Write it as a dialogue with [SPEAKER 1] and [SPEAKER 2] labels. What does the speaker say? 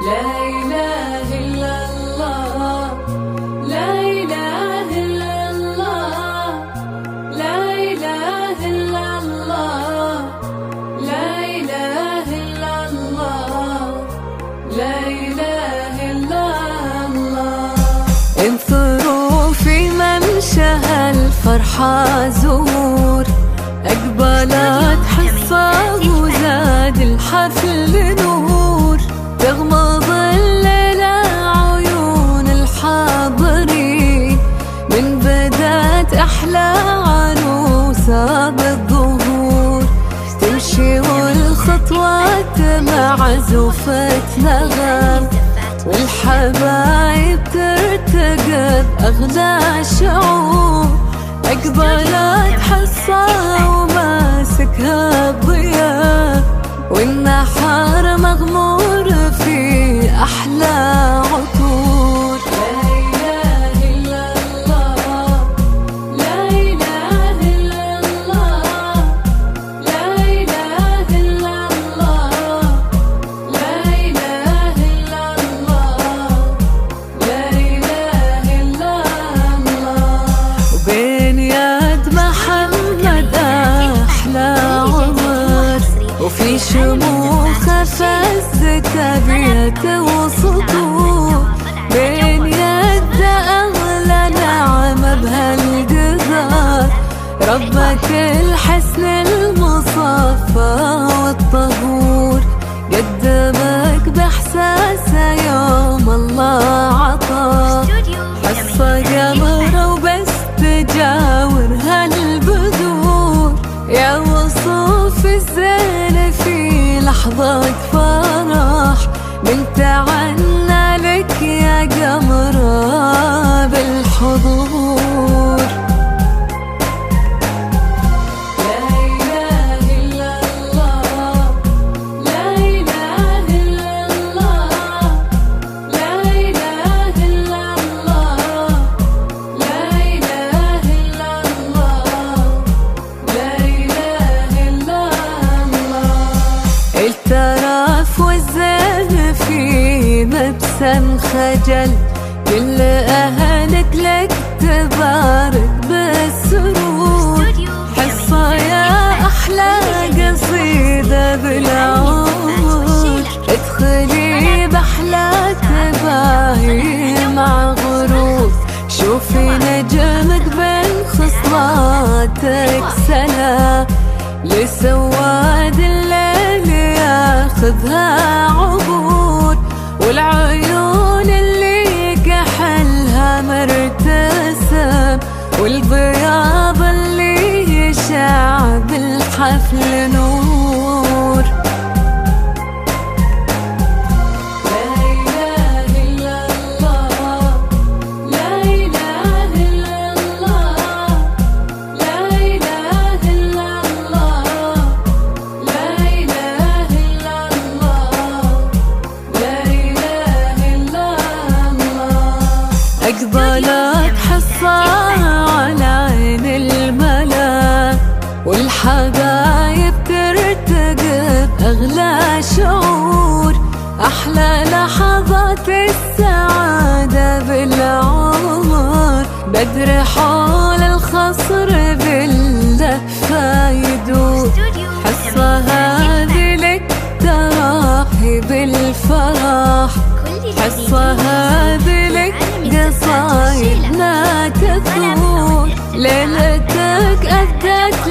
[SPEAKER 1] لا إله إلا الله، لا إله إلا الله، لا إله إلا الله، لا إله إلا الله، لا إله إلا الله. انثروا في ممشاها الفرحة زهور، أقبلت حصة وزاد الحفل نور، تغمض الليلة عيون الحاضرين، من بدات أحلى عروسة بالظهور، تمشي والخطوات معزوفة نغم، والحبايب ترتقب أغلى شعور، أقبلت حصة وماسكها الضياء، والنحر مغمور في أحلى عطور. لا إله إلا الله، لا إله إلا الله، لا إله إلا الله، لا إله إلا الله، لا إله إلا الله. وبين يد محمد أحلى عمر، وفي شموخه فزت أبيات وسطور، بين يد أغلى نعمة بهالقدر، ربة الحسن المصفى والطهور، قدمك بإحساسه يوم الله عطا، حصة قمرة وبس تجاور هالبذور، يا وصوف الزين في لحظة فرح، من تعنى لك يا قمرة بالحضور. لا إله إلا الله، لا إله إلا الله، لا إله إلا الله، لا إله إلا الله، لا إله إلا الله. الترف والزين في مبسم خجل، كل أهلك لك تبارك بالسرور، حصة يا أحلى قصيدة بالعود، ادخلي بأحلى تباهي مع غرور، شوفي نجمك بين خصلاتك سلا، لسواد الليل ياخذها عبور، والعيون اللي كحلها مرتسم، والبياض اللي يشع بالحفل نور. لا إله إلا الله، لا إله إلا الله، لا إله إلا الله، لا إله إلا الله، لا إله إلا الله. أقبلت حصة على عين الملا، والحبايب ترتقب أغلى شعور، أحلى لحظات السعادة بالعمر، بدر حول الخصر باللهفة يدور، حصة هذه لك تراحي بالفرح، حصة هذه لك قصايدنا تثور، ليلتك أهدت